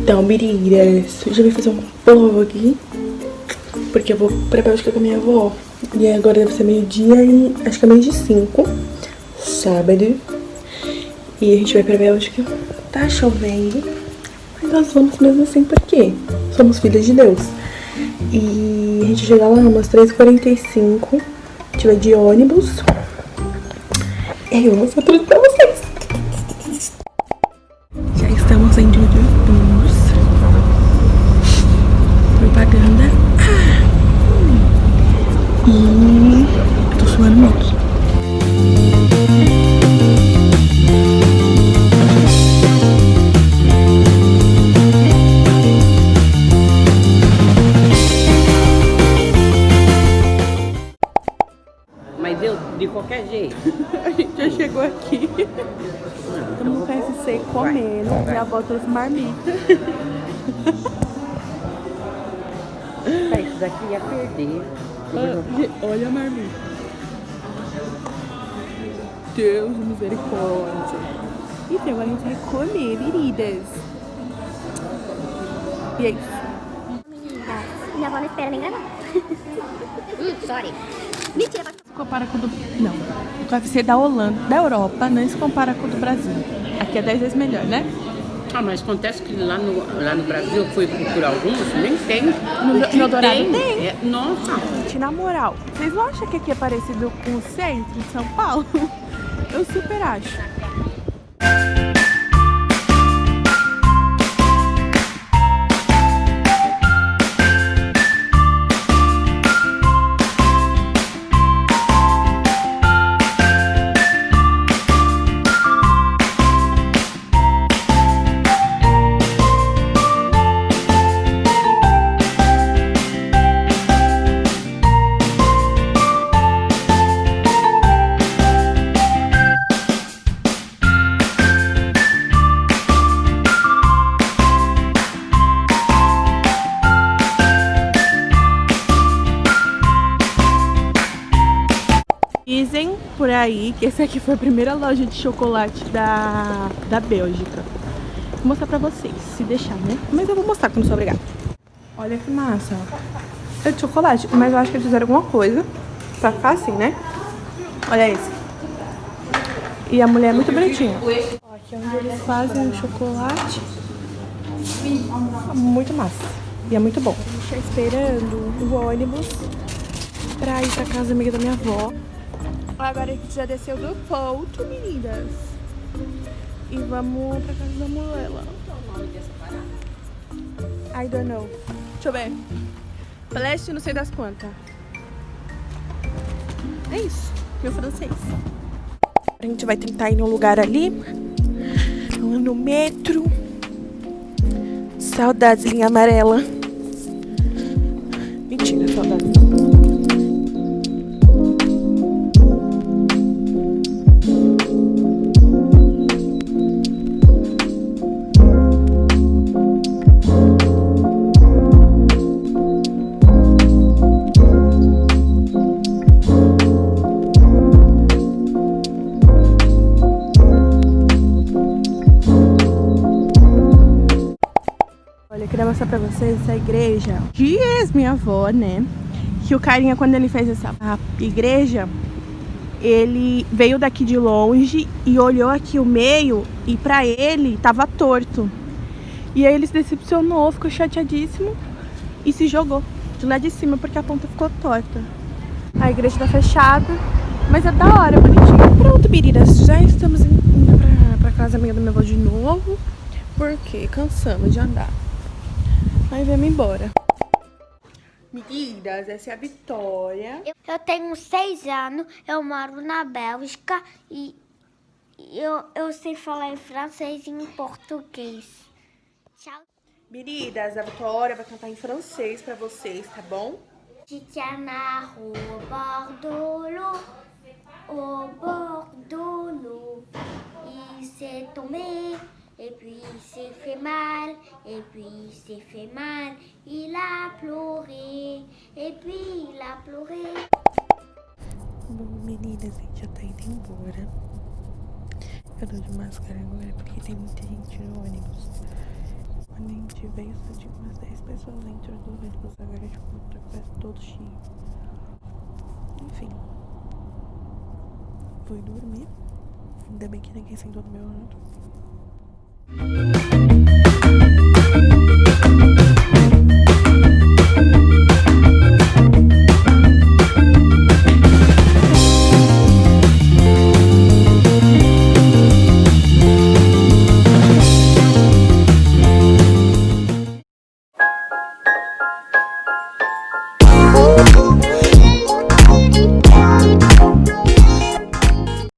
Então, meninas, hoje eu vim fazer um vlog, porque eu vou pra Bélgica com a minha avó. E agora deve ser meio-dia e acho que é meio de 5, sábado. E a gente vai pra Bélgica. Tá chovendo, mas nós vamos mesmo assim porque somos filhas de Deus. E a gente chega lá umas 3h45, a gente vai de ônibus. E aí eu vou mostrar tudo pra vocês. Já estamos em Bus. Propaganda. E eu tô suando muito. Mas eu, de qualquer jeito. A gente já chegou aqui. Estamos no KFC comendo. E a avó trouxe marmita. Isso daqui ia perder. Olha a marmita. Deus, misericórdia. Então agora a gente vai comer, queridas. E é isso. Minha avó não espera nem gravar. Sorry. Mentira, pode... Se compara com o do... Não. O KFC da Holanda, da Europa, não se compara com o do Brasil. Aqui é 10 vezes melhor, né? Ah, mas acontece que lá no Brasil eu fui procurar alguns, nem tem. No Dourado tem? É, nossa. Gente, na moral, vocês não acham que aqui é parecido com o centro de São Paulo? Eu super acho. Dizem por aí que essa aqui foi a primeira loja de chocolate da Bélgica. Vou mostrar pra vocês, se deixar, né? Mas eu vou mostrar quando sou obrigada. Olha que massa, ó. É de chocolate, mas eu acho que eles fizeram alguma coisa pra ficar assim, né? Olha esse. E a mulher é muito bonitinha. Ó, aqui é onde eles fazem o chocolate. Muito massa. E é muito bom. A gente tá esperando o ônibus pra ir pra casa amiga da minha avó. Agora a gente já desceu do ponto, meninas. E vamos pra casa da Mulela. I don't know. Deixa eu ver. Flash, não sei das quantas. É isso. Meu francês. A gente vai tentar ir num lugar ali. No metro. Saudades, linha amarela. Mentira, saudades. Olha, eu queria mostrar pra vocês essa igreja. Diz minha avó, né? Que o carinha, quando ele fez essa igreja, ele veio daqui de longe e olhou aqui o meio e pra ele tava torto. E aí ele se decepcionou, ficou chateadíssimo e se jogou de lá de cima porque a ponta ficou torta. A igreja tá fechada, mas é da hora, bonitinho. Pronto, meninas, já estamos indo pra casa amiga da minha avó de novo, porque cansamos de andar. Aí vamos embora. Meninas, essa é a Vitória. Eu tenho 6 anos, eu moro na Bélgica e eu sei falar em francês e em português. Tchau. Meninas, a Vitória vai cantar em francês pra vocês, tá bom? Je tiens na rue au bord de l'eau, il s'est tombé. Et puis il s'est fait mal, et puis il s'est fait mal, il a pleuré, et puis il a pleuré. Bom, meninas, a gente já tá indo embora. Eu tô de máscara agora porque tem muita gente no ônibus. Quando a gente veio, só tinha umas 10 pessoas dentro do ônibus, agora tipo, tá quase todo cheio. Enfim. Fui dormir. Ainda bem que ninguém sentou do meu lado.